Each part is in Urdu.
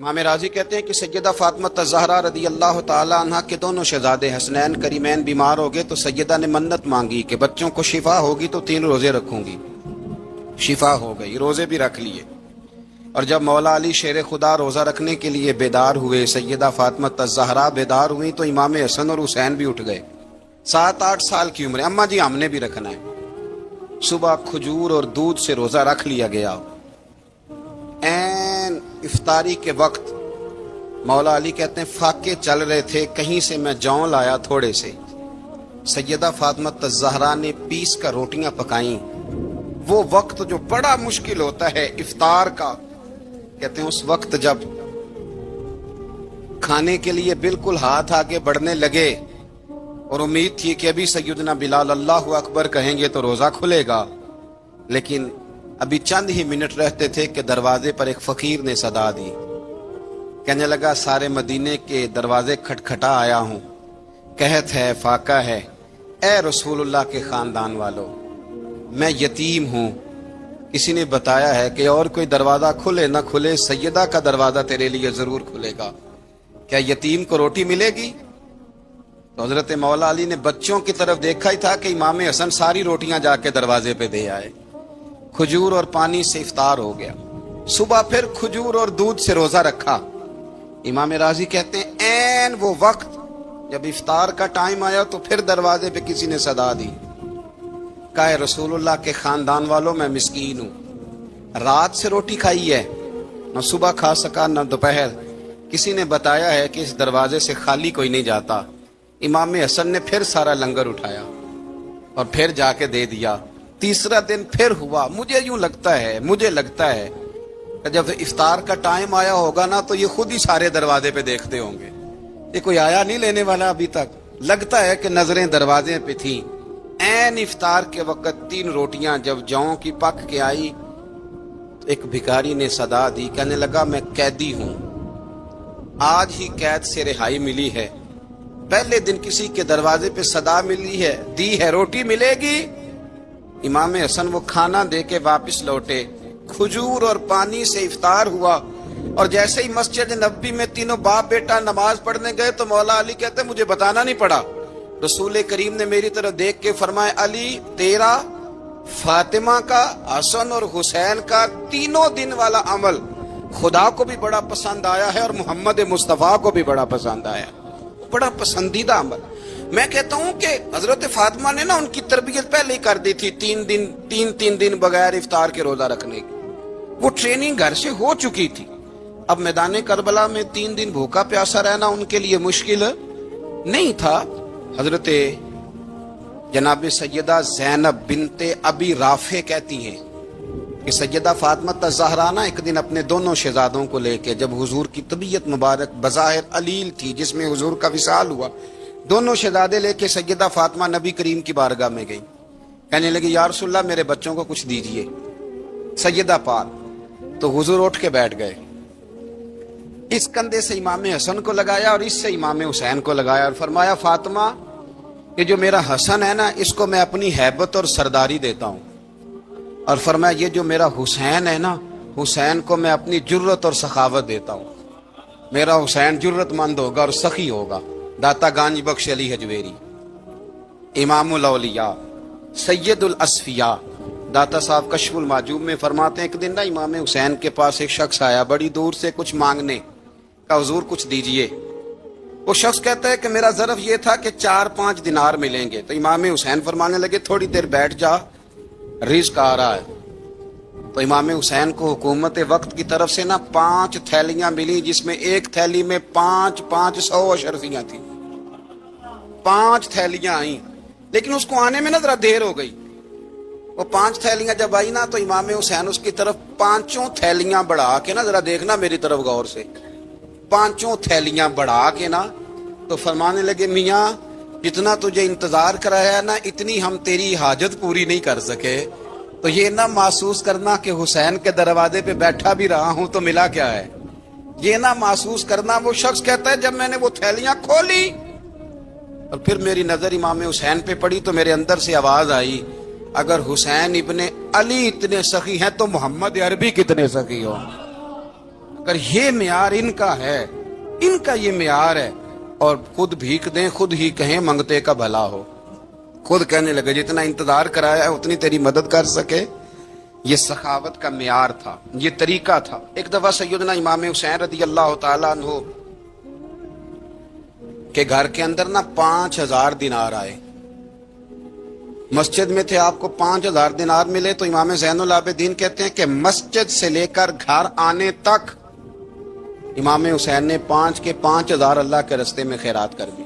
امام راضی کہتے ہیں کہ سیدہ فاطمہ الزہرا رضی اللہ تعالی عنہ کے دونوں شہزادے حسنین کریمین بیمار ہو گئے تو سیدہ نے منت مانگی کہ بچوں کو شفا ہوگی تو 3 روزے رکھوں گی. شفا ہو گئی، روزے بھی رکھ لیے. اور جب مولا علی شیر خدا روزہ رکھنے کے لیے بیدار ہوئے، سیدہ فاطمہ الزہرا بیدار ہوئی تو امام حسن اور حسین بھی اٹھ گئے. 7-8 سال کی عمر. اماں جی ہم نے بھی رکھنا ہے. صبح کھجور اور دودھ سے روزہ رکھ لیا گیا. این افطاری کے وقت مولا علی کہتے ہیں فاقے چل رہے تھے، کہیں سے میں جون لایا تھوڑے سے. سیدہ فاطمہ الزہرا نے پیس کر روٹیاں پکائیں. وہ وقت جو بڑا مشکل ہوتا ہے افطار کا، کہتے ہیں اس وقت جب کھانے کے لیے بالکل ہاتھ آگے بڑھنے لگے اور امید تھی کہ ابھی سیدنا بلال اللہ اکبر کہیں گے تو روزہ کھلے گا، لیکن ابھی چند ہی منٹ رہتے تھے کہ دروازے پر ایک فقیر نے صدا دی. کہنے لگا سارے مدینے کے دروازے کھٹکھٹا آیا ہوں، قحط ہے، فاقہ ہے. اے رسول اللہ کے خاندان والو، میں یتیم ہوں. کسی نے بتایا ہے کہ اور کوئی دروازہ کھلے نہ کھلے سیدہ کا دروازہ تیرے لیے ضرور کھلے گا. کیا یتیم کو روٹی ملے گی؟ تو حضرت مولا علی نے بچوں کی طرف دیکھا ہی تھا کہ امام حسن ساری روٹیاں جا کے دروازے پہ دے آئے. کھجور اور پانی سے افطار ہو گیا. صبح پھر کھجور اور دودھ سے روزہ رکھا. امام راضی کہتے ہیں این وہ وقت جب افطار کا ٹائم آیا تو پھر دروازے پہ کسی نے صدا دی. کہا رسول اللہ کے خاندان والوں میں مسکین ہوں، رات سے روٹی کھائی ہے، نہ صبح کھا سکا نہ دوپہر. کسی نے بتایا ہے کہ اس دروازے سے خالی کوئی نہیں جاتا. امام حسن نے پھر سارا لنگر اٹھایا اور پھر جا کے دے دیا. تیسرا دن پھر ہوا. مجھے لگتا ہے کہ جب افطار کا ٹائم آیا ہوگا نا تو یہ خود ہی سارے دروازے پہ دیکھتے ہوں گے. یہ کوئی آیا نہیں لینے والا ابھی تک. لگتا ہے کہ نظریں دروازے پہ تھیں. این افطار کے وقت 3 روٹیاں جب جاؤں کی پک کے آئی تو ایک بھکاری نے صدا دی. کہنے لگا میں قیدی ہوں، آج ہی قید سے رہائی ملی ہے. پہلے دن کسی کے دروازے پہ صدا ملی ہے، دی ہے روٹی ملے گی. امام حسن وہ کھانا دے کے واپس لوٹے. کھجور اور پانی سے افطار ہوا اور جیسے ہی مسجد نبوی میں تینوں باپ بیٹا نماز پڑھنے گئے تو مولا علی کہتے مجھے بتانا نہیں پڑا. رسول کریم نے میری طرف دیکھ کے فرمایا علی تیرا، فاطمہ کا، حسن اور حسین کا 3 دن والا عمل خدا کو بھی بڑا پسند آیا ہے اور محمد مصطفیٰ کو بھی بڑا پسند آیا. بڑا پسندیدہ عمل. میں کہتا ہوں کہ حضرت فاطمہ نے نا ان کی تربیت پہلے ہی کر دی تھی 3 دن بغیر افطار کے روزہ رکھنے کی. وہ ٹریننگ گھر سے ہو چکی تھی. اب میدان کربلا میں 3 دن بھوکا پیاسا رہنا ان کے لیے مشکل نہیں تھا. حضرت جناب سیدہ زینب بنت ابی رافع کہتی ہیں کہ سیدہ فاطمہ الزہرا نا ایک دن اپنے دونوں شہزادوں کو لے کے، جب حضور کی طبیعت مبارک بظاہر علیل تھی جس میں حضور کا وصال ہوا، دونوں شہزادے لے کے سیدہ فاطمہ نبی کریم کی بارگاہ میں گئی. کہنے لگی یا رسول اللہ میرے بچوں کو کچھ دیجئے. سیدہ پاک تو حضور اٹھ کے بیٹھ گئے. اس کندھے سے امام حسن کو لگایا اور اس سے امام حسین کو لگایا اور فرمایا فاطمہ یہ جو میرا حسن ہے نا اس کو میں اپنی ہیبت اور سرداری دیتا ہوں، اور فرمایا یہ جو میرا حسین ہے نا حسین کو میں اپنی جرت اور سخاوت دیتا ہوں. میرا حسین جرت مند ہوگا اور سخی ہوگا. داتا گانج بخش علی حجویری، امام الاولیاء، سید الاسفیاء، داتا صاحب کشف المعجوب میں فرماتے ہیں ایک دن نا امام حسین کے پاس ایک شخص آیا بڑی دور سے کچھ مانگنے کا، حضور کچھ دیجئے. وہ شخص کہتا ہے کہ میرا ظرف یہ تھا کہ 4-5 دینار ملیں گے. تو امام حسین فرمانے لگے تھوڑی دیر بیٹھ جا، رزق آ رہا ہے. تو امام حسین کو حکومت وقت کی طرف سے نا 5 تھیلیاں ملی جس میں ایک تھیلی میں 500 اشرفیاں تھیں. 5 تھیلیاں آئیں لیکن اس کو آنے میں نا ذرا دیر ہو گئی. وہ 5 تھیلیاں جب آئی نا تو امام حسین اس کی طرف 5 تھیلیاں بڑھا کے نا، ذرا دیکھنا میری طرف غور سے، 5 تھیلیاں بڑھا کے نا تو فرمانے لگے میاں جتنا تجھے انتظار کرایا ہے نا اتنی ہم تیری حاجت پوری نہیں کر سکے. تو یہ نہ محسوس کرنا کہ حسین کے دروازے پہ بیٹھا بھی رہا ہوں تو ملا کیا ہے. یہ نہ محسوس کرنا. وہ شخص کہتا ہے جب میں نے وہ تھیلیاں کھولی اور پھر میری نظر امام حسین پہ پڑی تو میرے اندر سے آواز آئی اگر حسین ابن علی اتنے سخی ہیں تو محمد عربی کتنے سخی ہو. اگر یہ معیار ان کا ہے، ان کا یہ معیار ہے، اور خود بھیک دیں، خود ہی کہیں منگتے کا بھلا ہو، خود کہنے لگے جتنا انتظار کرایا ہے اتنی تیری مدد کر سکے، یہ سخاوت کا معیار تھا، یہ طریقہ تھا۔ ایک دفعہ سیدنا امام حسین رضی اللہ تعالیٰ عنہ کے گھر کے اندر 5000 دینار آئے، مسجد میں تھے، آپ کو 5000 دینار ملے تو امام زین العابدین کہتے ہیں کہ مسجد سے لے کر گھر آنے تک امام حسین نے 5 کے 5000 اللہ کے رستے میں خیرات کر دی۔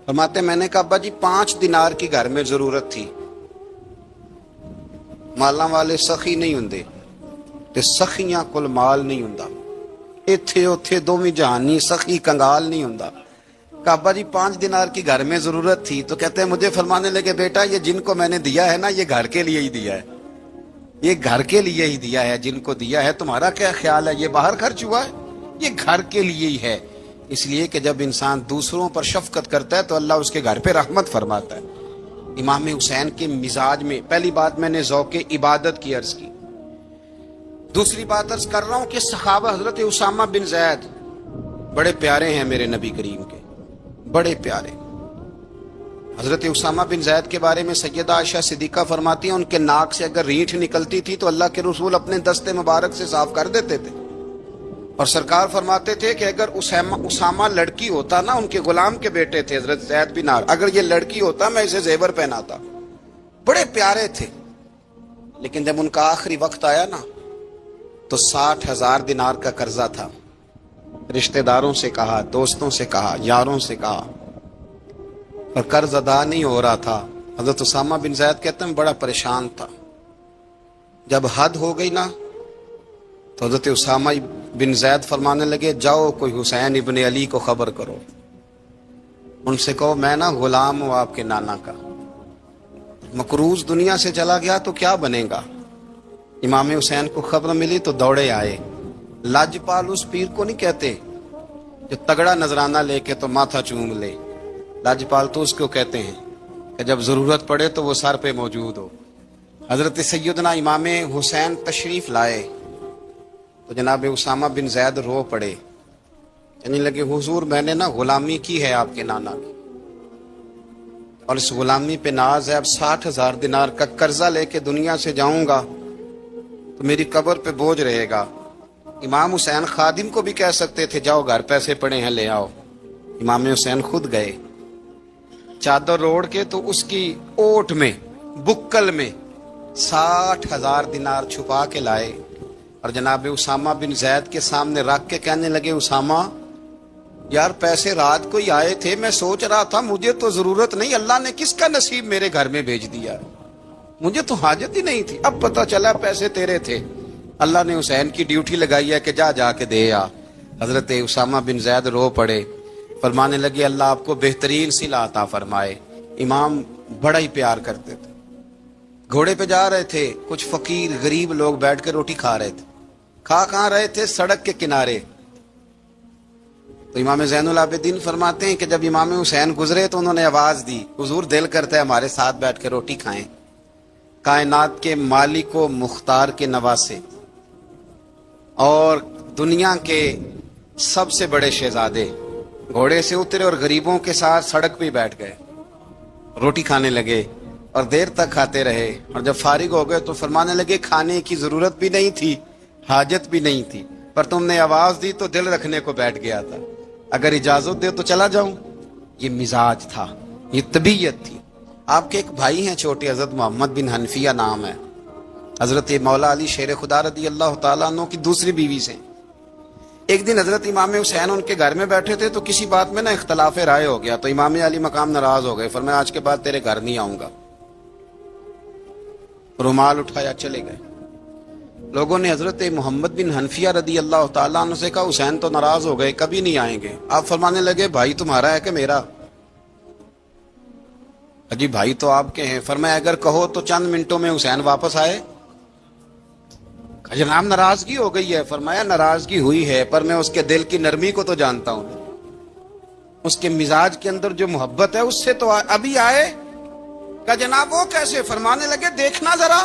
فرماتے میں نے کہا ابا جی 5 دینار کی گھر میں ضرورت تھی، مالاں والے سخی نہیں ہوندے تے سخیاں کل مال نہیں ہوندا، ایتھے اوتھے دوویں جہانی سخی کنگال نہیں ہوندا۔ کہا ابا جی 5 دینار کی گھر میں ضرورت تھی، تو کہتے ہیں مجھے فرمانے لگے بیٹا یہ جن کو میں نے دیا ہے نا یہ گھر کے لیے ہی دیا ہے، یہ گھر کے لیے ہی دیا ہے، جن کو دیا ہے تمہارا کیا خیال ہے یہ باہر خرچ ہوا ہے، یہ گھر کے لیے ہی ہے۔ اس لیے کہ جب انسان دوسروں پر شفقت کرتا ہے تو اللہ اس کے گھر پہ رحمت فرماتا ہے۔ امام حسین کے مزاج میں پہلی بات میں نے ذوق عبادت کی عرض کی، دوسری بات عرض کر رہا ہوں کہ صحابہ حضرت اسامہ بن زید بڑے پیارے ہیں میرے نبی کریم کے، بڑے پیارے۔ حضرت اسامہ بن زید کے بارے میں سیدہ عائشہ صدیقہ فرماتی ہیں ان کے ناک سے اگر ریٹھ نکلتی تھی تو اللہ کے رسول اپنے دستے مبارک سے صاف کر دیتے تھے، اور سرکار فرماتے تھے کہ اگر اسامہ لڑکی ہوتا نا، ان کے غلام کے بیٹے تھے حضرت زید بن عمرو، اگر یہ لڑکی ہوتا میں اسے زیور پہناتا۔ بڑے پیارے تھے، لیکن جب ان کا آخری وقت آیا نا تو 60,000 دینار کا قرضہ تھا، رشتہ داروں سے کہا، دوستوں سے کہا، یاروں سے کہا، اور قرض ادا نہیں ہو رہا تھا۔ حضرت اسامہ بن زید کہتے ہیں بڑا پریشان تھا۔ جب حد ہو گئی نا تو حضرت اسامہ بن زید فرمانے لگے جاؤ کوئی حسین ابن علی کو خبر کرو، ان سے کہو میں نا غلام ہوں آپ کے نانا کا، مقروض دنیا سے چلا گیا تو کیا بنے گا۔ امام حسین کو خبر ملی تو دوڑے آئے۔ لاجپال اس پیر کو نہیں کہتے جو تگڑا نذرانہ لے کے تو ماتھا چوم لے، لاجپال تو اس کو کہتے ہیں کہ جب ضرورت پڑے تو وہ سر پہ موجود ہو۔ حضرت سیدنا امام حسین تشریف لائے تو جناب اسامہ بن زید رو پڑے، کہنے لگے حضور میں نے نا غلامی کی ہے آپ کے نانا کی، اور اس غلامی پہ ناز ہے، اب 60,000 دینار کا قرضہ لے کے دنیا سے جاؤں گا تو میری قبر پہ بوجھ رہے گا۔ امام حسین خادم کو بھی کہہ سکتے تھے جاؤ گھر پیسے پڑے ہیں لے آؤ، امام حسین خود گئے، چادر اوڑھ کے تو اس کی اوٹ میں بکل میں 60,000 دینار چھپا کے لائے، اور جناب اسامہ بن زید کے سامنے رکھ کے کہنے لگے اسامہ یار پیسے رات کو ہی آئے تھے، میں سوچ رہا تھا مجھے تو ضرورت نہیں، اللہ نے کس کا نصیب میرے گھر میں بھیج دیا، مجھے تو حاجت ہی نہیں تھی، اب پتہ چلا پیسے تیرے تھے، اللہ نے حسین کی ڈیوٹی لگائی ہے کہ جا کے دے آ۔ حضرت اسامہ بن زید رو پڑے، فرمانے لگے اللہ آپ کو بہترین صلہ عطا فرمائے۔ امام بڑا ہی پیار کرتے تھے، گھوڑے پہ جا رہے تھے، کچھ فقیر غریب لوگ بیٹھ کے روٹی کھا رہے تھے، کھا کہاں رہے تھے سڑک کے کنارے، تو امام زین العابدین فرماتے ہیں کہ جب امام حسین گزرے تو انہوں نے آواز دی حضور دل کرتا ہے ہمارے ساتھ بیٹھ کے روٹی کھائیں، کائنات کے مالک و مختار کے نواسے اور دنیا کے سب سے بڑے شہزادے گھوڑے سے اترے اور غریبوں کے ساتھ سڑک پہ بیٹھ گئے، روٹی کھانے لگے اور دیر تک کھاتے رہے، اور جب فارغ ہو گئے تو فرمانے لگے کھانے کی ضرورت بھی نہیں تھی، حاجت بھی نہیں تھی، پر تم نے آواز دی تو دل رکھنے کو بیٹھ گیا تھا، اگر اجازت دے تو چلا جاؤں۔ یہ مزاج تھا، یہ طبیعت تھی۔ آپ کے ایک بھائی ہیں چھوٹے، حضرت محمد بن حنفیہ نام ہے، حضرت مولا علی شیر خدا رضی اللہ تعالیٰ عنہ کی دوسری بیوی سے۔ ایک دن حضرت امام حسین ان کے گھر میں بیٹھے تھے تو کسی بات میں نا اختلاف رائے ہو گیا، تو امام علی مقام ناراض ہو گئے، فرمایا آج کے بعد تیرے گھر نہیں آؤں گا، رومال اٹھایا چلے گئے۔ لوگوں نے حضرت محمد بن حنفیہ رضی اللہ تعالیٰ عنہ سے کہا حسین تو ناراض ہو گئے، کبھی نہیں آئیں گے۔ آپ فرمانے لگے بھائی تمہارا ہے کہ میرا؟ جی بھائی تو آپ کے ہیں۔ فرمایا اگر کہو تو چند منٹوں میں حسین واپس آئے۔ جناب ناراضگی ہو گئی ہے۔ فرمایا ناراضگی ہوئی ہے پر میں اس کے دل کی نرمی کو تو جانتا ہوں، اس کے مزاج کے اندر جو محبت ہے اس سے تو ابھی آئے۔ کہ جناب وہ کیسے؟ فرمانے لگے دیکھنا ذرا۔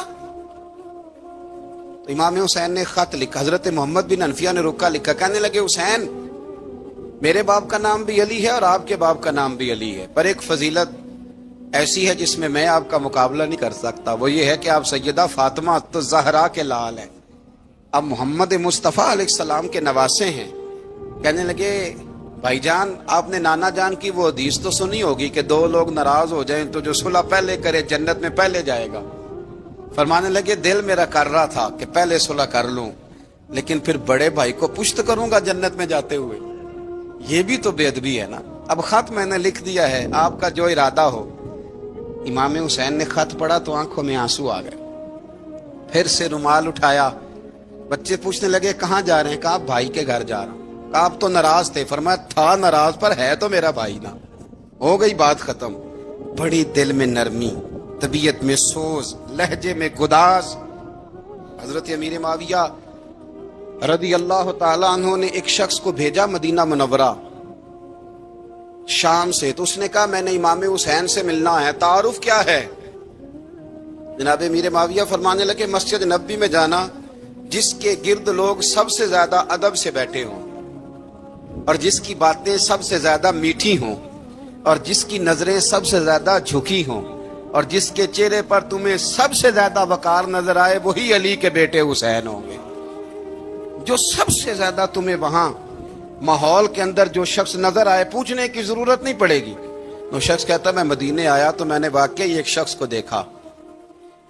تو تو امام حسین نے خط لکھا، حضرت محمد بن حنفیہ نے رکا لکھا، کہنے لگے حسین میرے باپ کا نام بھی علی ہے اور آپ کے باپ کا نام بھی علی ہے، پر ایک فضیلت ایسی ہے جس میں آپ کا مقابلہ نہیں کر سکتا، وہ یہ ہے کہ آپ سیدہ فاطمہ تو زہرا کے لال ہیں، اب محمد مصطفیٰ علیہ السلام کے نواسے ہیں۔ کہنے لگے بھائی جان آپ نے نانا جان کی وہ حدیث تو سنی ہوگی کہ دو لوگ ناراض ہو جائیں تو جو صلح پہلے کرے جنت میں پہلے جائے گا۔ فرمانے لگے دل میرا کر رہا تھا کہ پہلے صلح کر لوں، لیکن پھر بڑے بھائی کو پشت کروں گا جنت میں جاتے ہوئے، یہ بھی تو بے ادبی ہے نا۔ اب خط میں نے لکھ دیا ہے، آپ کا جو ارادہ ہو۔ امام حسین نے خط پڑھا تو آنکھوں میں آنسو آ گئے، پھر سے رومال اٹھایا، بچے پوچھنے لگے کہاں جا رہے ہیں؟ کہا بھائی کے گھر جا رہا ہوں۔ کہا آپ تو ناراض تھے؟ فرمایا تھا ناراض پر ہے تو میرا بھائی نا، ہو گئی بات ختم۔ بڑی دل میں نرمی، طبیعت میں سوز، لہجے میں گداز۔ حضرت امیر معاویہ رضی اللہ تعالی عنہ نے ایک شخص کو بھیجا مدینہ منورہ شام سے، تو اس نے کہا میں نے امام حسین سے ملنا ہے، تعارف کیا ہے؟ جناب امیر معاویہ فرمانے لگے مسجد نبوی میں جانا جس کے گرد لوگ سب سے زیادہ ادب سے بیٹھے ہوں اور جس کی باتیں سب سے زیادہ میٹھی ہوں اور جس کی نظریں سب سے زیادہ جھکی ہوں اور جس کے چہرے پر تمہیں سب سے زیادہ وقار نظر آئے وہی علی کے بیٹے حسین ہوں گے۔ جو سب سے زیادہ تمہیں وہاں ماحول کے اندر جو شخص نظر آئے پوچھنے کی ضرورت نہیں پڑے گی۔ وہ شخص کہتا میں مدینے آیا تو میں نے واقعی ایک شخص کو دیکھا،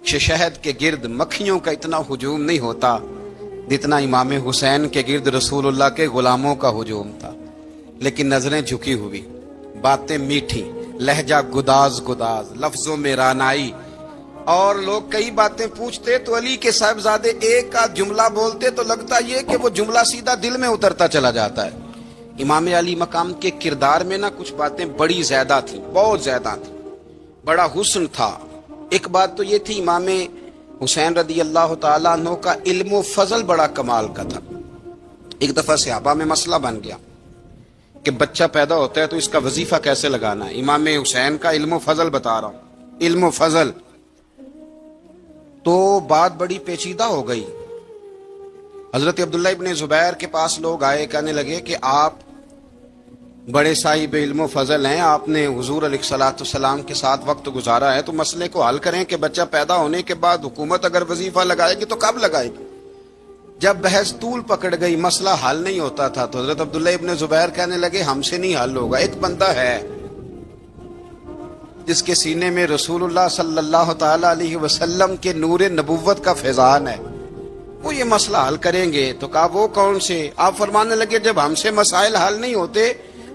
شہد کے گرد مکھیوں کا اتنا ہجوم نہیں ہوتا جتنا امام حسین کے گرد رسول اللہ کے غلاموں کا ہجوم تھا، لیکن نظریں جھکی ہوئی، باتیں میٹھی، لہجہ گداز گداز، لفظوں میں رانائی، اور لوگ کئی باتیں پوچھتے تو علی کے صاحبزادے ایک کا جملہ بولتے تو لگتا یہ کہ وہ جملہ سیدھا دل میں اترتا چلا جاتا ہے۔ امام علی مقام کے کردار میں نا کچھ باتیں بڑی زیادہ تھیں، بہت زیادہ تھیں، بڑا حسن تھا۔ ایک بات تو یہ تھی امام حسین رضی اللہ تعالیٰ عنہ کا علم و فضل بڑا کمال کا تھا۔ ایک دفعہ صحابہ میں مسئلہ بن گیا کہ بچہ پیدا ہوتا ہے تو اس کا وظیفہ کیسے لگانا ہے۔ امام حسین کا علم و فضل بتا رہا ہوں، علم و فضل، تو بات بڑی پیچیدہ ہو گئی۔ حضرت عبداللہ ابن زبیر کے پاس لوگ آئے، کہنے لگے کہ آپ بڑے صاحب علم و فضل ہیں، آپ نے حضور علیہ الصلوۃ والسلام کے ساتھ وقت گزارا ہے، تو مسئلے کو حل کریں کہ بچہ پیدا ہونے کے بعد حکومت اگر وظیفہ لگائے گی تو کب لگائے گی؟ جب بحث طول پکڑ گئی، مسئلہ حل نہیں ہوتا تھا، تو حضرت عبداللہ ابن زبیر کہنے لگے ہم سے نہیں حل ہوگا، ایک بندہ ہے جس کے سینے میں رسول اللہ صلی اللہ تعالی علیہ وسلم کے نور نبوت کا فیضان ہے، وہ یہ مسئلہ حل کریں گے۔ تو کہا وہ کون سے؟ آپ فرمانے لگے جب ہم سے مسائل حل نہیں ہوتے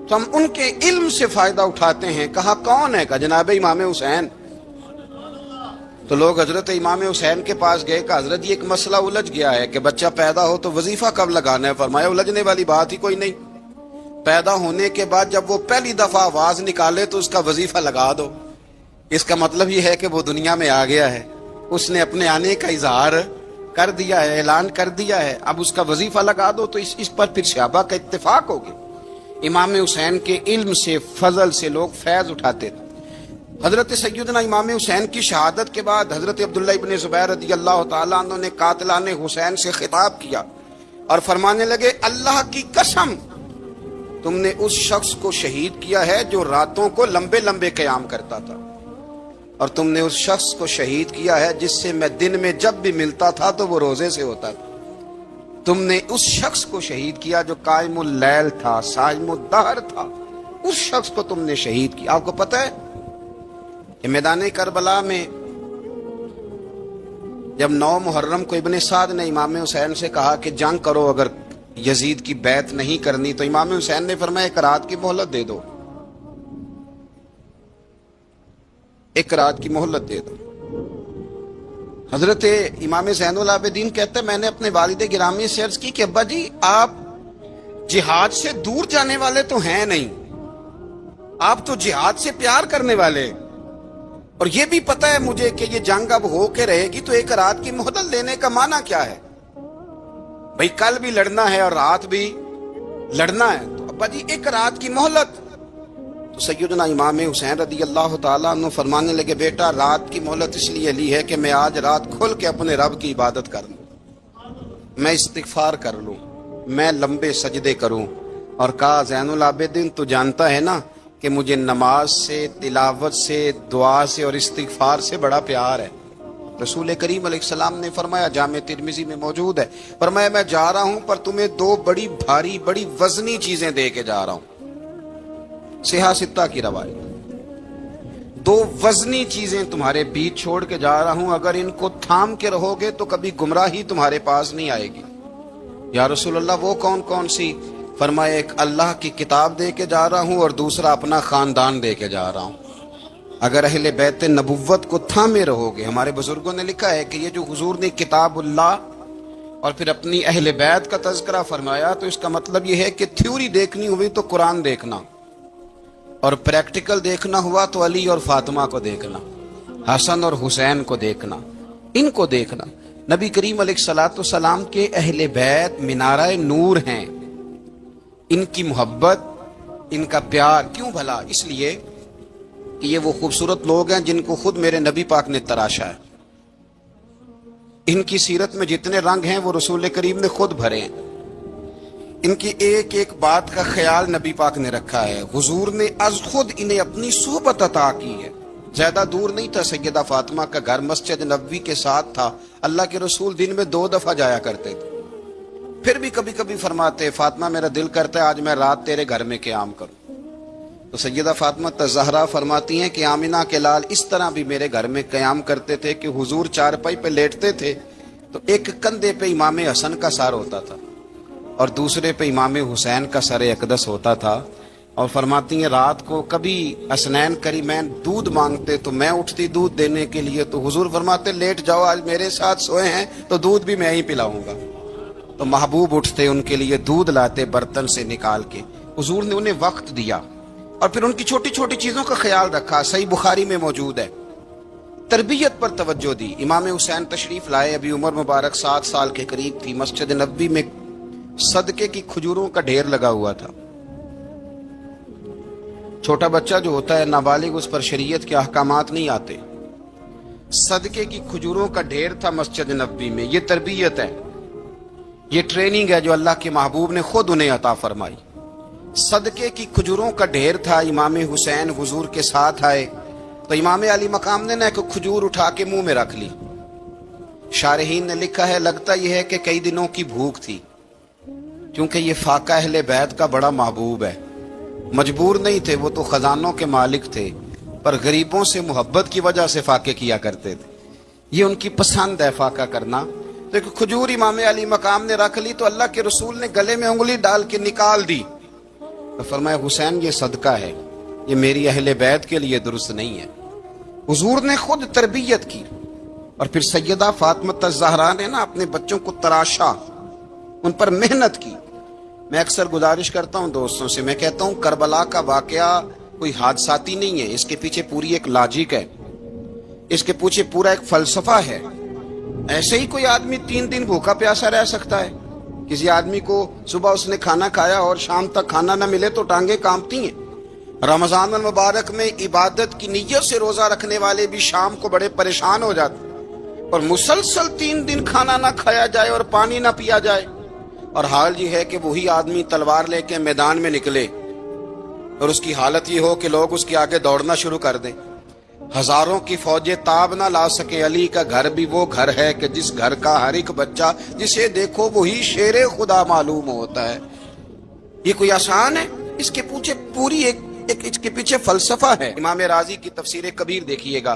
تو ہم ان کے علم سے فائدہ اٹھاتے ہیں۔ کہا کون ہے؟ کہا جناب امام حسین۔ تو لوگ حضرت امام حسین کے پاس گئے، کہ حضرت یہ ایک مسئلہ الجھ گیا ہے کہ بچہ پیدا ہو تو وظیفہ کب لگانا ہے؟ فرمایا الجھنے والی بات ہی کوئی نہیں، پیدا ہونے کے بعد جب وہ پہلی دفعہ آواز نکالے تو اس کا وظیفہ لگا دو۔ اس کا مطلب یہ ہے کہ وہ دنیا میں آ گیا ہے، اس نے اپنے آنے کا اظہار کر دیا ہے، اعلان کر دیا ہے، اب اس کا وظیفہ لگا دو۔ تو اس پر پھر صحابہ کا اتفاق ہو گیا۔ امام حسین کے علم سے، فضل سے لوگ فیض اٹھاتے تھے۔ حضرت سیدنا امام حسین کی شہادت کے بعد حضرت عبداللہ ابن زبیر رضی اللہ تعالیٰ عنہ نے قاتلان حسین سے خطاب کیا اور فرمانے لگے اللہ کی قسم تم نے اس شخص کو شہید کیا ہے جو راتوں کو لمبے لمبے قیام کرتا تھا، اور تم نے اس شخص کو شہید کیا ہے جس سے میں دن میں جب بھی ملتا تھا تو وہ روزے سے ہوتا تھا۔ تم نے اس شخص کو شہید کیا جو قائم اللیل تھا، صائم الدہر تھا، اس شخص کو تم نے شہید کیا۔ آپ کو پتہ ہے کہ میدان کربلا میں جب 9 محرم کو ابن سعد نے امام حسین سے کہا کہ جنگ کرو اگر یزید کی بیعت نہیں کرنی، تو امام حسین نے فرمایا ایک رات کی مہلت دے دو، ایک رات کی مہلت دے دو۔ حضرت امام زین العابدین کہتے ہیں میں نے اپنے والد گرامی سے عرض کی کہ ابا جی آپ جہاد سے دور جانے والے تو ہیں نہیں، آپ تو جہاد سے پیار کرنے والے، اور یہ بھی پتہ ہے مجھے کہ یہ جنگ اب ہو کے رہے گی، تو ایک رات کی مہلت لینے کا معنی کیا ہے؟ بھئی کل بھی لڑنا ہے اور رات بھی لڑنا ہے، تو ابا جی ایک رات کی مہلت۔ تو سیدنا امام حسین رضی اللہ تعالیٰ عنہ فرمانے لگے بیٹا رات کی مہلت اس لیے لی ہے کہ میں آج رات کھل کے اپنے رب کی عبادت کر لوں۔ میں استغفار کر لوں، میں لمبے سجدے کروں، اور کہا زین العابدین تو جانتا ہے نا کہ مجھے نماز سے، تلاوت سے، دعا سے اور استغفار سے بڑا پیار ہے۔ رسول کریم علیہ السلام نے فرمایا، جامع ترمذی میں موجود ہے، فرمایا میں جا رہا ہوں پر تمہیں دو بڑی بھاری بڑی وزنی چیزیں دے کے جا رہا ہوں۔ صحیح ستہ کی روایت، دو وزنی چیزیں تمہارے بیچ چھوڑ کے جا رہا ہوں، اگر ان کو تھام کے رہو گے تو کبھی گمراہی تمہارے پاس نہیں آئے گی۔ یا رسول اللہ وہ کون کون سی؟ فرمایا ایک اللہ کی کتاب دے کے جا رہا ہوں اور دوسرا اپنا خاندان دے کے جا رہا ہوں۔ اگر اہل بیت نبوت کو تھامے رہو گے، ہمارے بزرگوں نے لکھا ہے کہ یہ جو حضور نے کتاب اللہ اور پھر اپنی اہل بیت کا تذکرہ فرمایا تو اس کا مطلب یہ ہے کہ تھیوری دیکھنی ہوئی تو قرآن دیکھنا، اور پریکٹیکل دیکھنا ہوا تو علی اور فاطمہ کو دیکھنا، حسن اور حسین کو دیکھنا، ان کو دیکھنا۔ نبی کریم علیہ الصلوۃ والسلام کے اہل بیت منارہ نور ہیں، ان کی محبت، ان کا پیار کیوں بھلا؟ اس لیے کہ یہ وہ خوبصورت لوگ ہیں جن کو خود میرے نبی پاک نے تراشا ہے۔ ان کی سیرت میں جتنے رنگ ہیں وہ رسول کریم نے خود بھرے ہیں۔ ان کی ایک ایک بات کا خیال نبی پاک نے رکھا ہے۔ حضور نے از خود انہیں اپنی صحبت عطا کی ہے۔ زیادہ دور نہیں تھا سیدہ فاطمہ کا گھر، مسجد نبوی کے ساتھ تھا۔ اللہ کے رسول دن میں 2 دفعہ جایا کرتے تھے۔ پھر بھی کبھی کبھی فرماتے، فاطمہ میرا دل کرتا ہے آج میں رات تیرے گھر میں قیام کروں۔ تو سیدہ فاطمہ الزہرا فرماتی ہیں کہ آمنہ کے لال اس طرح بھی میرے گھر میں قیام کرتے تھے کہ حضور چارپائی پہ لیٹتے تھے تو ایک کندھے پہ امام حسن کا سر ہوتا تھا اور دوسرے پہ امام حسین کا سر اقدس ہوتا تھا، اور فرماتی ہیں رات کو کبھی حسنین کریمین دودھ مانگتے تو میں اٹھتی دودھ دینے کے لیے، تو حضور فرماتے لیٹ جاؤ آج میرے ساتھ سوئے ہیں تو دودھ بھی میں ہی پلاؤں گا۔ تو محبوب اٹھتے ان کے لیے دودھ لاتے برتن سے نکال کے، حضور نے انہیں وقت دیا اور پھر ان کی چھوٹی چھوٹی چیزوں کا خیال رکھا۔ صحیح بخاری میں موجود ہے، تربیت پر توجہ دی۔ امام حسین تشریف لائے، ابھی عمر مبارک 7 سال کے قریب تھی، مسجد نبوی میں صدقے کی کھجوروں کا ڈھیر لگا ہوا تھا۔ چھوٹا بچہ جو ہوتا ہے نابالغ، اس پر شریعت کے احکامات نہیں آتے۔ صدقے کی کھجوروں کا ڈھیر تھا مسجد نبوی میں۔ یہ تربیت ہے، یہ ٹریننگ ہے جو اللہ کے محبوب نے خود انہیں عطا فرمائی۔ صدقے کی کھجوروں کا ڈھیر تھا، امام حسین حضور کے ساتھ آئے تو امام علی مقام نے ایک کھجور اٹھا کے منہ میں رکھ لی۔ شارحین نے لکھا ہے لگتا یہ ہے کہ کئی دنوں کی بھوک تھی، کیونکہ یہ فاقہ اہل بیت کا بڑا محبوب ہے۔ مجبور نہیں تھے، وہ تو خزانوں کے مالک تھے، پر غریبوں سے محبت کی وجہ سے فاقے کیا کرتے تھے۔ یہ ان کی پسند ہے فاقہ کرنا۔ تو ایک کھجور امام علی مقام نے رکھ لی تو اللہ کے رسول نے گلے میں انگلی ڈال کے نکال دی تو فرمایا حسین یہ صدقہ ہے، یہ میری اہل بیت کے لیے درست نہیں ہے۔ حضور نے خود تربیت کی، اور پھر سیدہ فاطمہ الزہرا نے اپنے بچوں کو تراشا، ان پر محنت کی۔ میں اکثر گزارش کرتا ہوں دوستوں سے، میں کہتا ہوں کربلا کا واقعہ کوئی حادثاتی نہیں ہے، اس کے پیچھے پوری ایک لاجک ہے، اس کے پیچھے پورا ایک فلسفہ ہے۔ ایسے ہی کوئی آدمی 3 دن بھوکا پیاسا رہ سکتا ہے؟ کسی آدمی کو صبح اس نے کھانا کھایا اور شام تک کھانا نہ ملے تو ٹانگیں کانپتی ہیں۔ رمضان المبارک میں عبادت کی نیت سے روزہ رکھنے والے بھی شام کو بڑے پریشان ہو جاتے، اور مسلسل 3 دن کھانا نہ کھایا جائے اور پانی نہ پیا جائے، اور حال یہ ہے کہ وہی آدمی تلوار لے کے میدان میں نکلے اور اس کی حالت یہ ہو کہ لوگ اس کے آگے دوڑنا شروع کر دیں، ہزاروں کی فوجیں تاب نہ لا سکے۔ علی کا گھر بھی وہ گھر ہے کہ جس گھر کا ہر ایک بچہ جسے دیکھو وہی شیر خدا معلوم ہوتا ہے۔ یہ کوئی آسان ہے؟ اس کے پیچھے پوری اس کے پیچھے فلسفہ ہے۔ امام راضی کی تفسیر کبیر دیکھیے گا،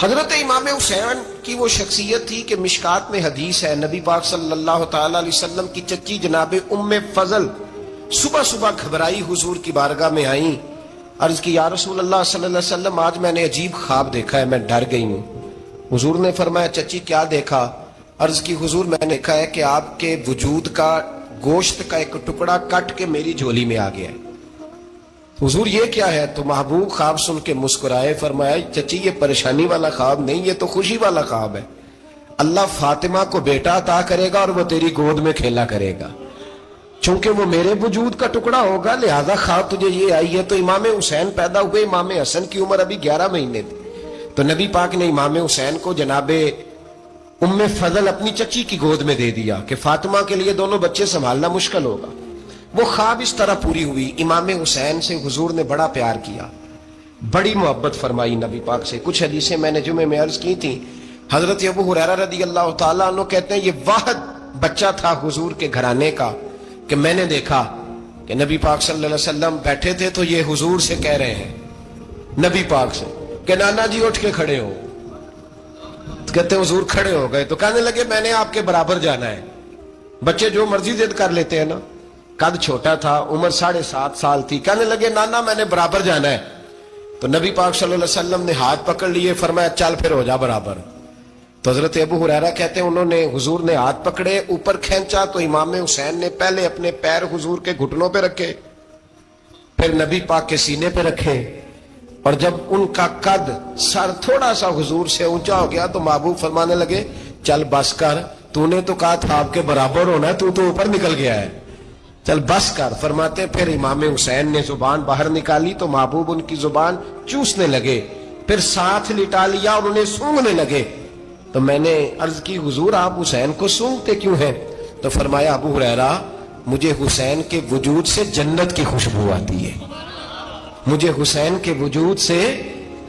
حضرت امام حسین کی وہ شخصیت تھی کہ مشکات میں حدیث ہے، نبی پاک صلی اللہ تعالی علیہ وسلم کی چچی جناب ام فضل صبح صبح گھبرائی حضور کی بارگاہ میں آئیں، عرض کی یا رسول اللہ صلی اللہ علیہ وسلم آج میں نے عجیب خواب دیکھا ہے، میں ڈر گئی ہوں۔ حضور نے فرمایا چچی کیا دیکھا؟ عرض کی حضور میں نے دیکھا ہے کہ آپ کے وجود کا گوشت کا ایک ٹکڑا کٹ کے میری جھولی میں آ گیا ہے۔ حضور یہ کیا ہے؟ تو محبوب خواب سن کے مسکرائے، فرمایا چچی یہ پریشانی والا خواب نہیں، یہ تو خوشی والا خواب ہے۔ اللہ فاطمہ کو بیٹا عطا کرے گا اور وہ تیری گود میں کھیلا کرے گا، چونکہ وہ میرے وجود کا ٹکڑا ہوگا، لہذا خواب تجھے یہ آئی ہے۔ تو امام حسین پیدا ہوئے، امام حسن کی عمر ابھی 11 مہینے تھی، تو نبی پاک نے امام حسین کو جناب ام فضل اپنی چچی کی گود میں دے دیا کہ فاطمہ کے لیے دونوں بچے سنبھالنا مشکل ہوگا. وہ خواب اس طرح پوری ہوئی. امام حسین سے حضور نے بڑا پیار کیا, بڑی محبت فرمائی نبی پاک سے. کچھ حدیثیں میں نے جمعے میں عرض کی تھیں. حضرت ابو ہریرہ رضی اللہ تعالیٰ عنہ کہتے ہیں یہ واحد بچہ تھا حضور کے گھرانے کا کہ میں نے دیکھا کہ نبی پاک صلی اللہ علیہ وسلم بیٹھے تھے تو یہ حضور سے کہہ رہے ہیں, نبی پاک سے, کہ نانا جی اٹھ کے کھڑے ہو. کہتے ہیں حضور کھڑے ہو گئے تو کہنے لگے میں نے آپ کے برابر جانا ہے. بچے جو مرضی ضد کر لیتے ہیں نا. قد چھوٹا تھا, عمر 7.5 سال تھی. کہنے لگے نانا میں نے برابر جانا ہے. تو نبی پاک صلی اللہ علیہ وسلم نے ہاتھ پکڑ لیے, فرمایا چل پھر ہو جا برابر. تو حضرت ابو ہریرہ کہتے ہیں انہوں نے, حضور نے ہاتھ پکڑے, اوپر کھینچا تو امام حسین نے پہلے اپنے پیر حضور کے گھٹنوں پہ رکھے, پھر نبی پاک کے سینے پہ رکھے, اور جب ان کا قد سر تھوڑا سا حضور سے اونچا ہو گیا تو محبوب فرمانے لگے چل بس کر, تو نے تو کہا تھا آپ کے برابر ہونا ہے, تو اوپر نکل گیا ہے, چل بس کر. فرماتے پھر امام حسین نے زبان باہر نکالی تو محبوب ان کی زبان چوسنے لگے, پھر ساتھ لٹا لیا اور انہیں سونگنے لگے. تو میں نے عرض کی حضور آپ حسین کو سونگتے کیوں ہیں؟ تو فرمایا ابو ہریرہ مجھے حسین کے وجود سے جنت کی خوشبو آتی ہے, مجھے حسین کے وجود سے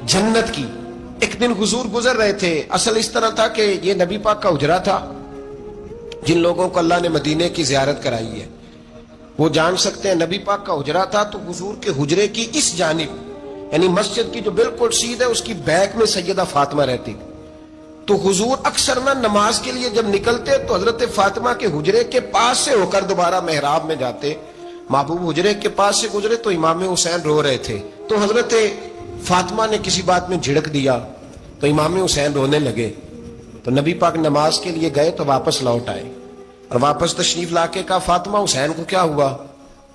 جنت کی. ایک دن حضور گزر رہے تھے. اصل اس طرح تھا کہ یہ نبی پاک کا حجرہ تھا. جن لوگوں کو اللہ نے مدینے کی زیارت کرائی ہے وہ جان سکتے ہیں نبی پاک کا حجرہ تھا. تو حضور کے حجرے کی اس جانب یعنی مسجد کی جو بالکل سیدھ ہے اس کی بیک میں سیدہ فاطمہ رہتی. تو حضور اکثر نہ نماز کے لیے جب نکلتے تو حضرت فاطمہ کے حجرے کے پاس سے ہو کر دوبارہ محراب میں جاتے. محبوب حجرے کے پاس سے گزرے تو امام حسین رو رہے تھے. تو حضرت فاطمہ نے کسی بات میں جھڑک دیا تو امام حسین رونے لگے. تو نبی پاک نماز کے لیے گئے تو واپس لوٹ آئے اور واپس تشریف لا کے کہا فاطمہ حسین کو کیا ہوا؟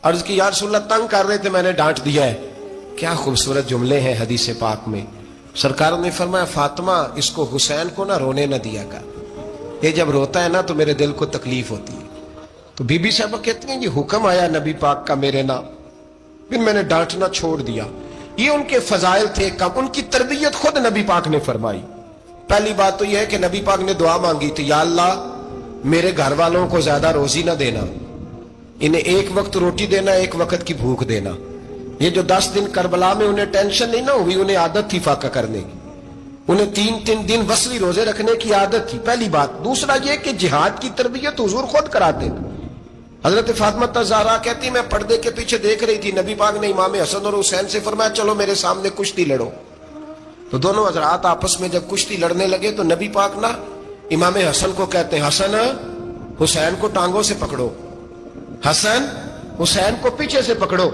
عرض کی یا رسول اللہ تنگ کر رہے تھے میں نے ڈانٹ دیا ہے. کیا خوبصورت جملے ہیں حدیث پاک میں. سرکار نے فرمایا فاطمہ اس کو حسین کو نہ رونے نہ دیا کر, یہ جب روتا ہے نا تو میرے دل کو تکلیف ہوتی ہے. تو بی بی صاحبہ کہتی ہیں یہ حکم آیا نبی پاک کا میرے نام, پھر میں نے ڈانٹنا چھوڑ دیا. یہ ان کے فضائل تھے کم, ان کی تربیت خود نبی پاک نے فرمائی. پہلی بات تو یہ ہے کہ نبی پاک نے دعا مانگی تھی یا اللہ میرے گھر والوں کو زیادہ روزی نہ دینا, انہیں ایک وقت روٹی دینا, ایک وقت کی بھوک دینا. یہ جو 10 دن کربلا میں انہیں ٹینشن نہیں نہ ہوئی, انہیں عادت تھی فاقہ کرنے کی, انہیں 3 دن وصلی روزے رکھنے کی عادت تھی. پہلی بات. دوسرا یہ کہ جہاد کی تربیت حضور خود کراتے تھے. حضرت فاطمہ زہرا کہتی میں پردے کے پیچھے دیکھ رہی تھی, نبی پاک نے امام حسن اور حسین سے فرمایا چلو میرے سامنے کشتی لڑو. تو دونوں حضرات آپس میں جب کشتی لڑنے لگے تو نبی پاک نا امام حسن کو کہتے ہیں حسن حسین کو ٹانگوں سے پکڑو, حسن حسین کو پیچھے سے پکڑو.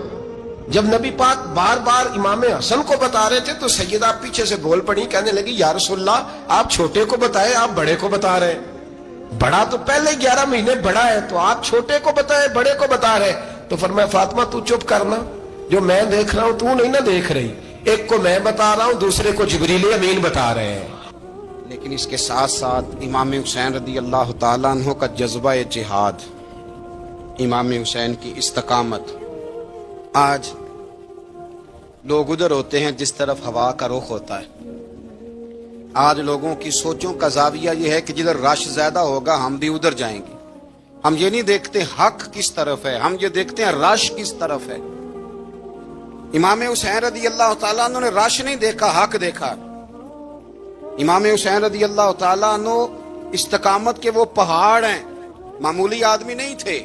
جب نبی پاک بار بار امام حسن کو بتا رہے تھے تو سیدہ پیچھے سے بول پڑی, کہنے لگی یا رسول اللہ آپ چھوٹے کو بتائے آپ بڑے کو بتا رہے ہیں. بڑا تو پہلے 11 مہینے بڑا ہے تو آپ چھوٹے کو بتائے بڑے کو بتا رہے. تو فرمایا فاطمہ تو چپ کرنا, جو میں دیکھ رہا ہوں تو نہیں نہ دیکھ رہی. ایک کو میں بتا رہا ہوں دوسرے کو جبریل امین بتا رہے ہیں. لیکن اس کے ساتھ ساتھ امام حسین رضی اللہ تعالیٰ عنہ کا جذبہ جہاد, امام حسین کی استقامت. آج لوگ ادھر ہوتے ہیں جس طرف ہوا کا رخ ہوتا ہے. آج لوگوں کی سوچوں کا زاویہ یہ ہے کہ جدھر رش زیادہ ہوگا ہم بھی ادھر جائیں گے. ہم یہ نہیں دیکھتے حق کس طرف ہے, ہم یہ دیکھتے ہیں رش کس طرف ہے. امام حسین رضی اللہ تعالیٰ عنہ نے رش نہیں دیکھا, حق دیکھا. امام حسین رضی اللہ تعالیٰ عنہ استقامت کے وہ پہاڑ ہیں, معمولی آدمی نہیں تھے.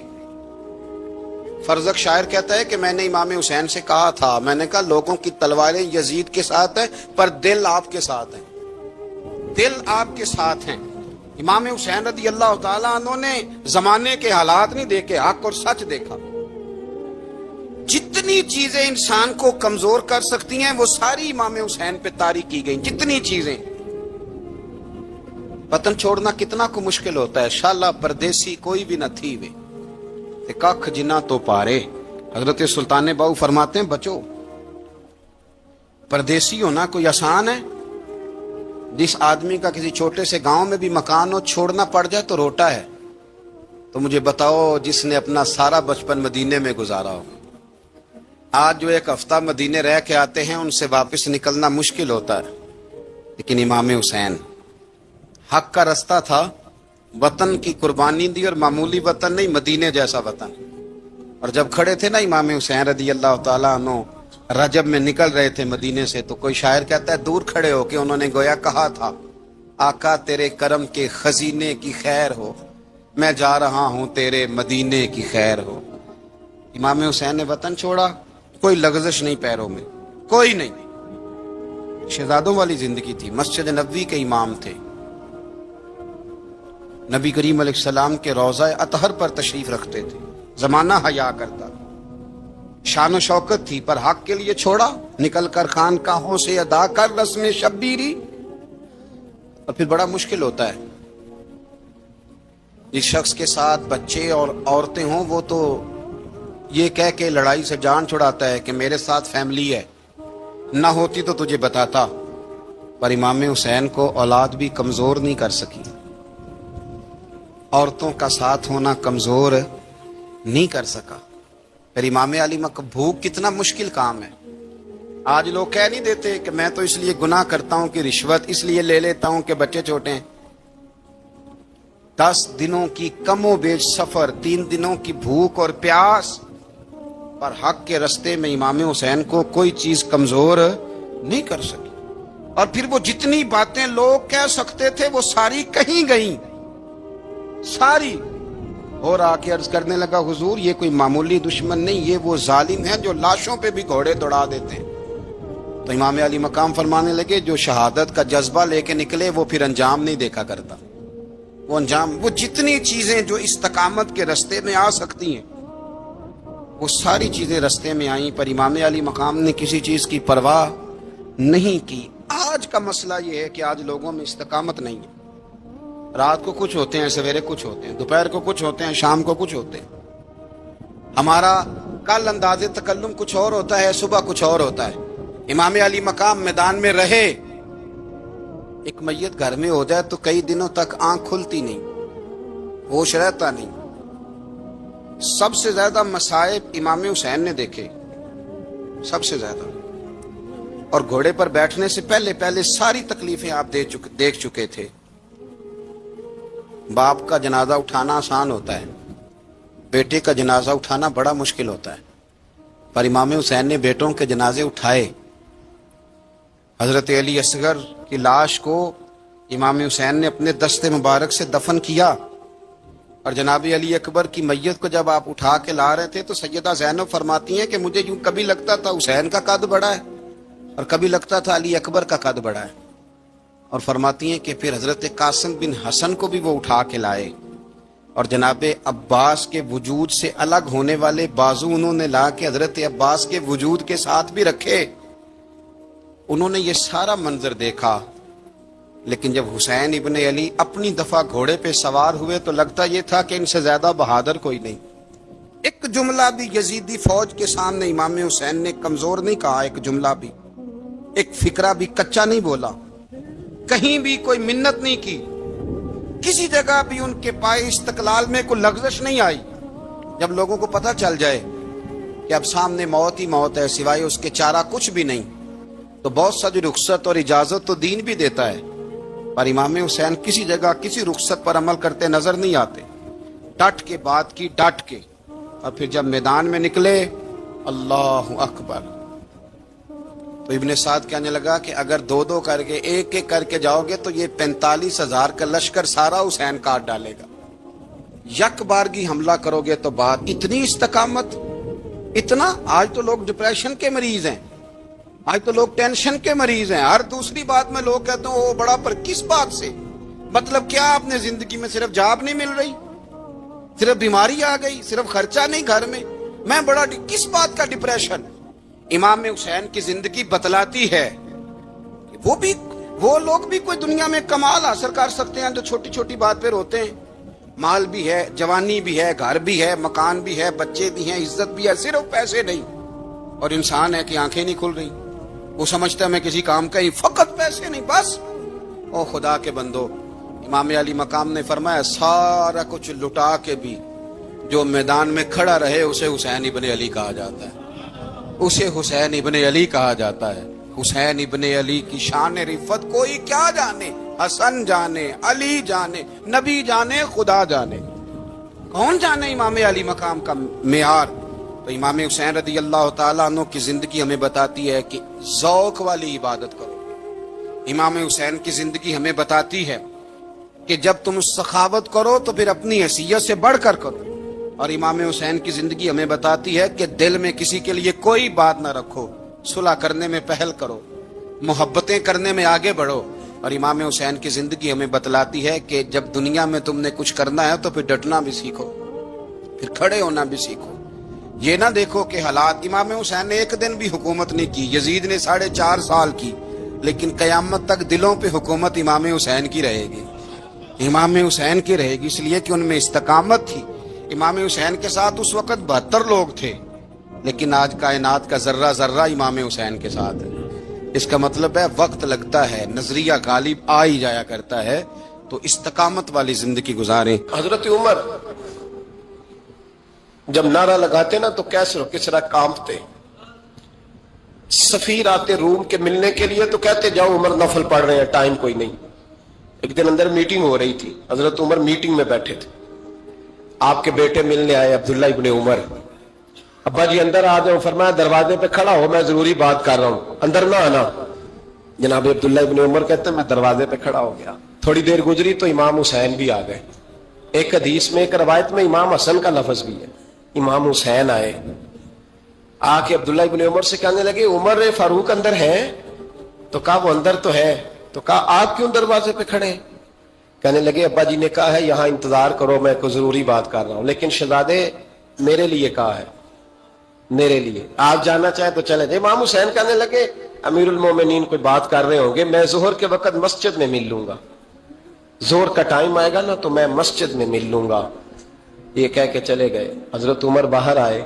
فرزق شاعر کہتا ہے کہ میں نے امام حسین سے کہا تھا, میں نے کہا لوگوں کی تلواریں یزید کے ساتھ ہیں پر دل آپ کے ساتھ ہیں, دل آپ کے ساتھ ہیں. امام حسین رضی اللہ تعالیٰ عنہ نے زمانے کے حالات نہیں دیکھے, حق اور سچ دیکھا. جتنی چیزیں انسان کو کمزور کر سکتی ہیں وہ ساری امام حسین پہ طاری کی گئیں. جتنی چیزیں, وطن چھوڑنا کتنا کو مشکل ہوتا ہے. شالا پردیسی کوئی بھی نہ تھی وے کخ جنا تو پارے. حضرت سلطان باؤ فرماتے ہیں بچو پردیسی ہونا کوئی آسان ہے؟ جس آدمی کا کسی چھوٹے سے گاؤں میں بھی مکان ہو چھوڑنا پڑ جائے تو روٹا ہے. تو مجھے بتاؤ جس نے اپنا سارا بچپن مدینے میں گزارا ہو, آج جو 1 ہفتہ مدینے رہ کے آتے ہیں ان سے واپس نکلنا مشکل ہوتا ہے. لیکن امام حسین حق کا رستہ تھا، وطن کی قربانی دی، اور معمولی وطن نہیں، مدینے جیسا وطن. اور جب کھڑے تھے نا امام حسین رضی اللہ تعالیٰ عنہ رجب میں نکل رہے تھے مدینے سے، تو کوئی شاعر کہتا ہے دور کھڑے ہو کے انہوں نے گویا کہا تھا، آقا تیرے کرم کے خزینے کی خیر ہو، میں جا رہا ہوں تیرے مدینے کی خیر ہو. امام حسین نے وطن چھوڑا، کوئی لغزش نہیں پیروں میں، کوئی نہیں. شہزادوں والی زندگی تھی، مسجد نبوی کے امام تھے، نبی کریم علیہ السلام کے روضہ اطہر پر تشریف رکھتے تھے، زمانہ حیا کرتا، شان و شوکت تھی، پر حق کے لیے چھوڑا، نکل کر خانقاہوں سے ادا کر رسم شبیری. اور پھر بڑا مشکل ہوتا ہے، جس شخص کے ساتھ بچے اور عورتیں ہوں وہ تو یہ کہہ کے لڑائی سے جان چھڑاتا ہے کہ میرے ساتھ فیملی ہے، نہ ہوتی تو تجھے بتاتا. پر امام حسین کو اولاد بھی کمزور نہیں کر سکی، عورتوں کا ساتھ ہونا کمزور نہیں کر سکا. پھر امام علی بھوک کتنا مشکل کام ہے. آج لوگ کہہ نہیں دیتے کہ میں تو اس لیے گناہ کرتا ہوں کہ رشوت اس لیے لے لیتا ہوں کہ بچے چھوٹے ہیں. 10 دنوں کی کم و بیش سفر، 3 دنوں کی بھوک اور پیاس، پر حق کے رستے میں امام حسین کو کوئی چیز کمزور نہیں کر سکی. اور پھر وہ جتنی باتیں لوگ کہہ سکتے تھے وہ ساری کہیں گئیں، ساری. اور آ کے عرض کرنے لگا حضور یہ کوئی معمولی دشمن نہیں، یہ وہ ظالم ہے جو لاشوں پہ بھی گھوڑے دوڑا دیتے ہیں. تو امام علی مقام فرمانے لگے جو شہادت کا جذبہ لے کے نکلے وہ پھر انجام نہیں دیکھا کرتا. وہ انجام، وہ جتنی چیزیں جو استقامت کے رستے میں آ سکتی ہیں وہ ساری چیزیں رستے میں آئیں، پر امام علی مقام نے کسی چیز کی پرواہ نہیں کی. آج کا مسئلہ یہ ہے کہ آج لوگوں میں استقامت نہیں ہے. رات کو کچھ ہوتے ہیں، سویرے کچھ ہوتے ہیں، دوپہر کو کچھ ہوتے ہیں، شام کو کچھ ہوتے ہیں. ہمارا کل انداز تکلم کچھ اور ہوتا ہے، صبح کچھ اور ہوتا ہے. امام علی مقام میدان میں رہے، ایک میت گھر میں ہو جائے تو کئی دنوں تک آنکھ کھلتی نہیں، ہوش رہتا نہیں. سب سے زیادہ مصائب امام حسین نے دیکھے، سب سے زیادہ. اور گھوڑے پر بیٹھنے سے پہلے ساری تکلیفیں آپ دیکھ چکے تھے. باپ کا جنازہ اٹھانا آسان ہوتا ہے، بیٹے کا جنازہ اٹھانا بڑا مشکل ہوتا ہے. پر امام حسین نے بیٹوں کے جنازے اٹھائے. حضرت علی اصغر کی لاش کو امام حسین نے اپنے دست مبارک سے دفن کیا. اور جناب علی اکبر کی میت کو جب آپ اٹھا کے لا رہے تھے تو سیدہ زینب فرماتی ہیں کہ مجھے یوں کبھی لگتا تھا حسین کا قد بڑا ہے اور کبھی لگتا تھا علی اکبر کا قد بڑا ہے. اور فرماتی ہیں کہ پھر حضرت قاسم بن حسن کو بھی وہ اٹھا کے لائے، اور جناب عباس کے وجود سے الگ ہونے والے بازو انہوں نے لا کے حضرت عباس کے وجود کے ساتھ بھی رکھے. انہوں نے یہ سارا منظر دیکھا. لیکن جب حسین ابن علی اپنی دفعہ گھوڑے پہ سوار ہوئے تو لگتا یہ تھا کہ ان سے زیادہ بہادر کوئی نہیں. ایک جملہ بھی یزیدی فوج کے سامنے امام حسین نے کمزور نہیں کہا، ایک جملہ بھی، ایک فکرہ بھی کچا نہیں بولا، کہیں بھی کوئی منت نہیں کی، کسی جگہ بھی ان کے پائے استقلال میں کوئی لغزش نہیں آئی. جب لوگوں کو پتہ چل جائے کہ اب سامنے موت ہی موت ہے، سوائے اس کے چارہ کچھ بھی نہیں، تو بہت ساری رخصت اور اجازت تو دین بھی دیتا ہے. پر امام حسین کسی جگہ کسی رخصت پر عمل کرتے نظر نہیں آتے. ڈٹ کے بات کی، ڈٹ کے. اور پھر جب میدان میں نکلے، اللہ اکبر. تو ابن سعد کہنے لگا کہ اگر 2 کر کے ایک کر کے جاؤ گے تو یہ 45,000 کا لشکر سارا حسین کاٹ ڈالے گا. یک بارگی حملہ کرو گے تو بات. اتنی استقامت، اتنا. آج تو لوگ ڈپریشن کے مریض ہیں، آج تو لوگ ٹینشن کے مریض ہیں. ہر دوسری بات میں لوگ کہتے ہیں وہ بڑا، پر کس بات سے؟ مطلب کیا آپ نے زندگی میں صرف جاب نہیں مل رہی، صرف بیماری آ گئی، صرف خرچہ نہیں گھر میں بڑا، کس بات کا ڈپریشن؟ امام حسین کی زندگی بتلاتی ہے کہ وہ لوگ بھی کوئی دنیا میں کمال حاصل کر سکتے ہیں جو چھوٹی چھوٹی بات پہ روتے ہیں. مال بھی ہے، جوانی بھی ہے، گھر بھی ہے، مکان بھی ہے، بچے بھی ہیں، عزت بھی ہے، صرف پیسے نہیں. اور انسان ہے کہ آنکھیں نہیں کھل رہی، وہ سمجھتا ہے میں کسی کام کا ہی، فقط پیسے نہیں بس. او خدا کے بندو، امام علی مقام نے فرمایا سارا کچھ لٹا کے بھی جو میدان میں کھڑا رہے اسے حسین ابن علی کہا جاتا ہے، اسے حسین ابن علی کہا جاتا ہے. حسین ابن علی کی شان رفت کوئی کیا جانے، حسن جانے، علی جانے، نبی جانے، خدا جانے، کون جانے امام علی مقام کا معیار؟ تو امام حسین رضی اللہ تعالیٰ عنہ کی زندگی ہمیں بتاتی ہے کہ ذوق والی عبادت کرو۔ امام حسین کی زندگی ہمیں بتاتی ہے کہ جب تم سخاوت کرو تو پھر اپنی حیثیت سے بڑھ کر کرو، اور امام حسین کی زندگی ہمیں بتاتی ہے کہ دل میں کسی کے لیے کوئی بات نہ رکھو، صلح کرنے میں پہل کرو، محبتیں کرنے میں آگے بڑھو۔ اور امام حسین کی زندگی ہمیں بتلاتی ہے کہ جب دنیا میں تم نے کچھ کرنا ہے تو پھر ڈٹنا بھی سیکھو، پھر کھڑے ہونا بھی سیکھو۔ یہ نہ دیکھو کہ حالات، امام حسین نے ایک دن بھی حکومت نہیں کی، یزید نے 4.5 سال کی، لیکن قیامت تک دلوں پہ حکومت امام حسین کی رہے گی، امام حسین کی رہے گی، اس لیے کہ ان میں استقامت تھی۔ امام حسین کے ساتھ اس وقت 72 لوگ تھے، لیکن آج کائنات کا ذرہ ذرہ امام حسین کے ساتھ ہے۔ اس کا مطلب ہے وقت لگتا ہے، نظریہ غالب آ ہی جایا کرتا ہے، تو استقامت والی زندگی گزاریں۔ حضرت عمر جب نعرہ لگاتے نا تو کیسر و کسرا کانپتے، سفیر آتے روم کے ملنے کے لیے تو کہتے جاؤ عمر نفل پڑھ رہے ہیں، ٹائم کوئی نہیں۔ ایک دن اندر میٹنگ ہو رہی تھی، حضرت عمر میٹنگ میں بیٹھے تھے، آپ کے بیٹے ملنے آئے عبداللہ ابن عمر، ابا جی اندر آ جاؤ، فرمایا دروازے پہ کھڑا ہو، میں ضروری بات کر رہا ہوں، اندر نہ آنا۔ جناب عبداللہ ابن عمر کہتے ہیں میں دروازے پہ کھڑا ہو گیا، تھوڑی دیر گزری تو امام حسین بھی آ گئے۔ ایک حدیث میں، ایک روایت میں امام حسن کا لفظ بھی ہے، امام حسین آئے، آ کے عبداللہ ابن عمر سے کہنے لگے عمر فاروق اندر ہے؟ تو کہا وہ اندر تو ہے۔ تو کہا آپ کیوں دروازے پہ کھڑے ہیں؟ کہنے لگے ابا جی نے کہا ہے یہاں انتظار کرو، میں کوئی ضروری بات کر رہا ہوں، لیکن شہزادے میرے لیے کہا ہے، میرے لیے آپ جانا چاہیں تو چلے جائیں۔ امام حسین کہنے لگے امیر المومنین کوئی بات کر رہے ہوں گے، میں ظہر کے وقت مسجد میں مل لوں گا، ظہر کا ٹائم آئے گا نا تو میں مسجد میں مل لوں گا۔ یہ کہہ کے چلے گئے۔ حضرت عمر باہر آئے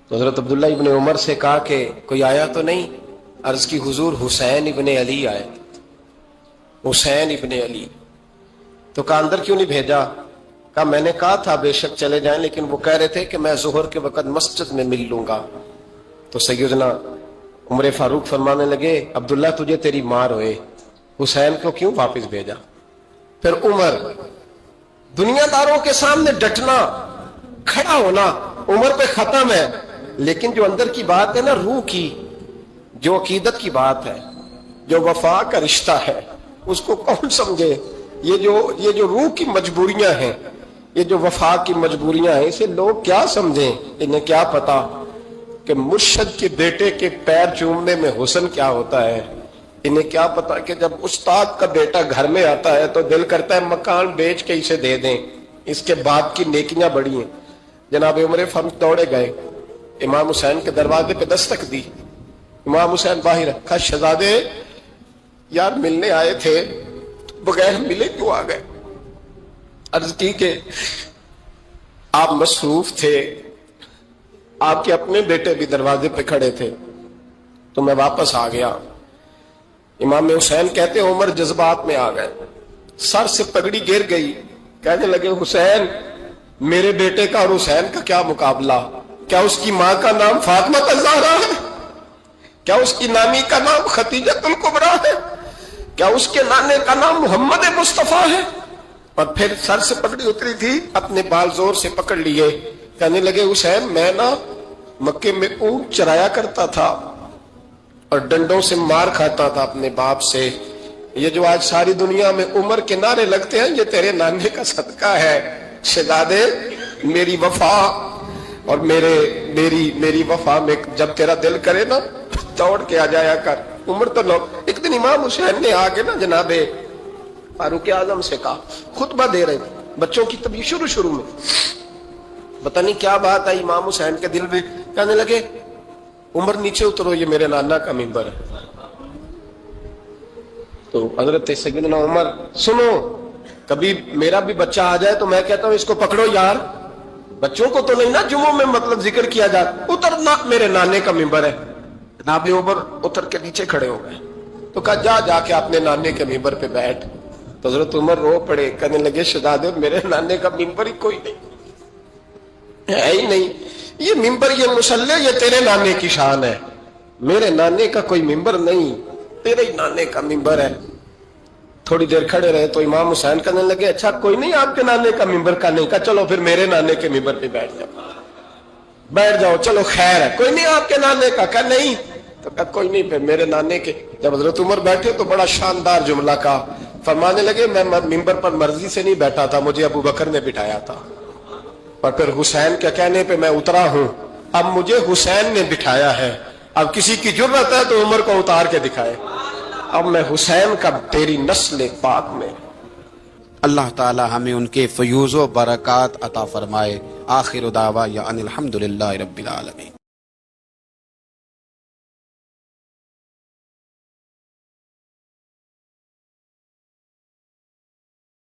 تو حضرت عبداللہ ابن عمر سے کہا کہ کوئی آیا تو نہیں؟ عرض کی حضور حسین ابن علی آئے، حسین ابن علی۔ تو کہا اندر کیوں نہیں بھیجا؟ کہا میں نے کہا تھا بے شک چلے جائیں، لیکن وہ کہہ رہے تھے کہ میں ظہر کے وقت مسجد میں مل لوں گا۔ تو سیدنا عمر فاروق فرمانے لگے عبداللہ تجھے تیری مار ہوئے، حسین کو کیوں واپس بھیجا؟ پھر عمر دنیا داروں کے سامنے ڈٹنا، کھڑا ہونا عمر پہ ختم ہے، لیکن جو اندر کی بات ہے نا، روح کی، جو عقیدت کی بات ہے، جو وفا کا رشتہ ہے، اس کو کون سمجھے؟ یہ جو روح کی مجبوریاں ہیں، یہ جو وفا کی مجبوریاں ہیں، اسے لوگ کیا سمجھیں؟ انہیں کیا پتا کہ مرشد کے بیٹے کے پیر چومنے میں حسن کیا ہوتا ہے؟ انہیں کیا پتا کہ جب استاد کا بیٹا گھر میں آتا ہے تو دل کرتا ہے مکان بیچ کے اسے دے دیں، اس کے بعد کی نیکیاں بڑی ہیں۔ جناب عمر فاروق دوڑے گئے، امام حسین کے دروازے پہ دستک دی، امام حسین باہر رکھا، شہزادے یار ملنے آئے تھے، بغیر ملے کیوں آ گئے؟ عرض کی کہ آپ مصروف تھے، آپ کے اپنے بیٹے بھی دروازے پہ کھڑے تھے تو میں واپس آ گیا۔ امام حسین کہتے عمر جذبات میں آ گئے، سر سے پگڑی گر گئی، کہنے لگے حسین میرے بیٹے کا اور حسین کا کیا مقابلہ؟ کیا اس کی ماں کا نام فاطمہ الزہرا ہے؟ کیا اس کی نانی کا نام خدیجہ الکبریٰ ہے؟ کیا اس کے نانے کا نام محمد مصطفیٰ ہے؟ اور پھر سر سے پگڑی اتری تھی، اپنے بال زور سے پکڑ لیے، کہنے لگے حسین میں نا مکے میں اونٹ چرایا کرتا تھا اور ڈنڈوں سے مار کھاتا تھا اپنے باپ سے، یہ جو آج ساری دنیا میں عمر کے نعرے لگتے ہیں یہ تیرے نانے کا صدقہ ہے۔ شہزادے میری وفا اور میری وفا میں جب تیرا دل کرے نا دوڑ کے آ جایا کر۔ عمر تو لوگ، ایک دن امام حسین نے آگے نا جناب فاروق اعظم سے کہا، خطبہ دے رہے تھے بچوں کی طبیعت شروع میں، پتہ نہیں کیا بات آئی امام حسین کے دل میں، کہنے لگے عمر نیچے اترو، یہ میرے نانا کا منبر ہے۔ تو حضرت سیدنا عمر سنو، کبھی میرا بھی بچہ آ جائے تو میں کہتا ہوں اس کو پکڑو یار، بچوں کو تو نہیں نا جمعوں میں مطلب ذکر کیا جاتا، اترنا میرے نانے کا منبر ہے۔ جناب عمر اتر کے نیچے کھڑے ہو گئے تو کہا جا کے اپنے نانے کے منبر پہ بیٹھ۔ تو حضرت عمر رو پڑے، کہنے لگے شہزادے میرے نانے کا منبر ہی کوئی نہیں ہے ہی نہیں، یہ منبر یہ مصلی یہ تیرے نانے کی شان ہے، میرے نانے کا کوئی ممبر نہیں، تیرے ہی نانے کا ممبر ہے۔ تھوڑی دیر کھڑے رہے تو امام حسین کہنے لگے اچھا کوئی نہیں آپ کے نانے کا ممبر کا نہیں، کہا چلو پھر میرے نانے کے ممبر پہ بیٹھ جاؤ، چلو خیر ہے، کوئی نہیں آپ کے نانے کا، کہا نہیں، تو کہا کوئی نہیں پھر میرے نانے کے۔ جب حضرت عمر بیٹھے تو بڑا شاندار جملہ کہا، فرمانے لگے میں ممبر پر مرضی سے نہیں بیٹھا تھا، مجھے ابو بکر نے بٹھایا تھا، اور پھر حسین کے کہنے پہ میں اترا ہوں، اب مجھے حسین نے بٹھایا ہے، اب کسی کی جرت ہے تو عمر کو اتار کے دکھائے، اب میں حسین کا تیری نسل پاک میں۔ اللہ تعالی ہمیں ان کے فیوز و برکات عطا فرمائے۔ آخر دعوانا ان الحمدللہ رب العالمین۔